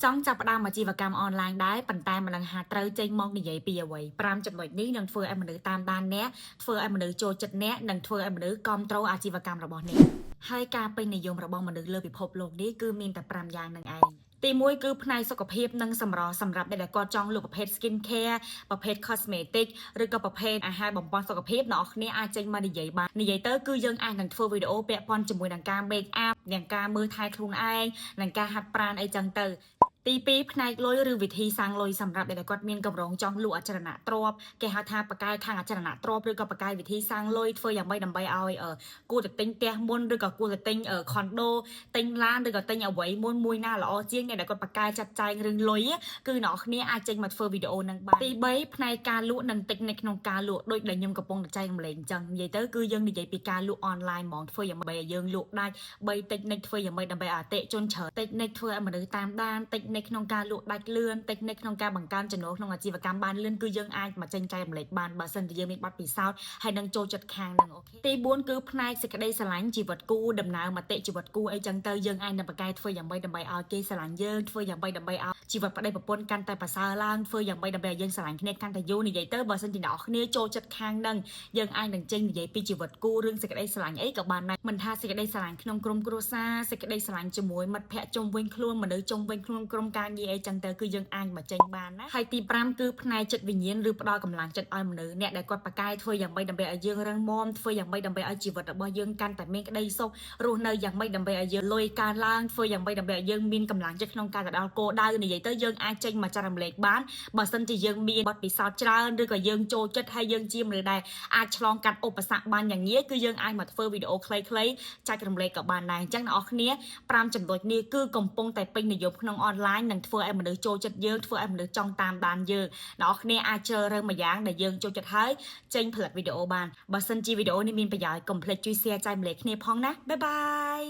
จ้องจับประดามอาชีวกรรมออนไลน์ได้ปั่นตายมันลังหาเตอเจงมองในใหญ่ปีเอาไว้ปรามจำนวนนี้นังเฟอไอมันเดือตามด้านเนี้ยเฟอไอมันเดือโจจัดเนี้ยนังเฟอไอมันเดือกอมโตรอาชีวกรรมระบอบเนี้ยให้การเป็นนิยมระบอบมันเดือเลือพิภพโลกนี้คือมีแต่ปรามยางนังไอตีมวยคือภายสุขภาพนังสำรอสำหรับในกอจ้องลูกประเภทสกินแคร์ประเภทคอสเมติกหรือก็ประเภทอาหารบ่มปอนสุขภาพเนาะนี่อาจจะมาในใหญ่บ้านในใหญ่เตอร์คือยังอ่านหนังเฟอวิดีโอเปะปอนจมูกหนังการเบรกอัพอย่างการมือไทยคลุนไอหนังการหัดปราณไอจังเตอร์ ตีปีพนัยลอยหรือวิธีสร้างลอยสำหรับเด็กกอดเมียนกับรองจองลู่อัจฉริยะตรอบแกหาทางประกายทางอัจฉริยะตรอบหรือกับประกายวิธีสร้างลอยเฟยอย่างใบดำใบเอากูจะติงเตียมนหรือกับกูจะติงคอนโดติงล้านหรือกับติงเอาไว้มนมวยหน้าหล่อเจียงเนี่ยเด็กกอดประกายจัดใจเรื่องลอยคือหนอกนี้อาจจะมาเฟอวิดีโอนังบ้าตีใบพนัยการลู่นังติงในขนมการลู่โดยเดินยมกับปงใจกำเลงจังยัยเตอร์คือยังในยัยปีการลู่ออนไลน์มองเฟยอย่างใบยังลู่ได้ใบติงในเฟยอย่างใบดำใบอาเตะจนเฉยติงในเฟยมันเดินตามด้านติงในขนมการลู่ได้เลื่อนเทคนิคក្នុងការបង្កើនចំណូលក្នុងអាជីវកម្មបានលឿនគឺយើងអាចមកចេញចែកម្លែកបានបើសិនជាយើងមានបទពិសោធន៍ហើយនឹងចូលចិត្តខាងនឹងអូខេទី4គឺផ្នែកសេចក្តីស្រឡាញ់ជីវិតគូដំណើរមតិជីវិតគូអីចឹងទៅយើងអាចនឹងបកកែធ្វើយ៉ាងម៉េចដើម្បីឲ្យគេស្រឡាញ់យើងធ្វើយ៉ាងម៉េចដើម្បីឲ្យជីវិតប្តីប្រពន្ធកាន់តែប្រសើរឡើងធ្វើយ៉ាងម៉េចដើម្បីឲ្យយើងស្រឡាញ់គ្នាកាន់តែយូរនិយាយទៅបើសិនជាអ្នកគ្នាចូលចិត្តខាងនឹងយើងអាចនឹងចេញនិយាយពីជីវិតគូរឿងសេចក្តីស្រឡាញ់អីក៏បានដែរមិនថាសេចក្តីស្រឡាញ់ក្នុងក្រុមគ្រួសារសេចក្តីស្រឡាញ់ជាមួយមិត្តភ័ក្តិជុំវិញខ្លួនមនុស្សជុំវិញខ្លួនក្រុមការងារអីចឹងទៅគឺយើងអាចមកចេញបានណាហើយទី5គឺផ្នែកចិត្តវិញ្ញាណឬផ្ដល់កម្លាំងចិត្តឲ្យមនុស្សអ្នកដែលគាត់ប្រកែកធ្វើយ៉ាងម៉េចដើម្បីឲ្យយើងរឹងមាំធ្វើយ៉ាងម៉េចដើម្បីឲ្យជីវិតរបស់យើងកាន់តែមានក្តីសុខរស់នៅយ៉ាងម៉េចដើម្បីឲ្យយើងលុយកើនឡើងធ្វើយ៉ាងម៉េចដើម្បីឲ្យយើងមានកម្លាំងចិត្តក្នុងការទៅដល់គោលដៅនិយាយទៅយើងអាចចេញមកចែករំលែកបានបើសិនជាយើងមានបទពិសោធន៍ច្រើនឬក៏យើងចូលចិត្តហើយយើងជាមនុស្សដែលអាចឆ្លងកាត់ឧបសគ្គបានយ៉ាងងាយគឺយើងអាចមកធ្វើវីដេអូខ្លីៗចែករំលែកក៏បានដែរអញ្ចឹងអ្នកនរគ្នា5ចំណុចនេះគឺកំពុងតែពេញនិយមក្នុងអនឡាញនិងធ្វើឲ្យមនុស្សចូលចិត្តយើងធ្វើឲ្យមនុស្សចង់តាមដានយើងអ្នកនរគ្នាអាចជ្រើសរើសម្យ៉ាងដែលយើងចូលចិត្តហើយចេញផលិតវីដេអូបានបើសិនជាវីដេអូនេះមានប្រយោជន៍កុំភ្លេចជួយ share ចែករំលែកគ្នាផងណាបាយបាយ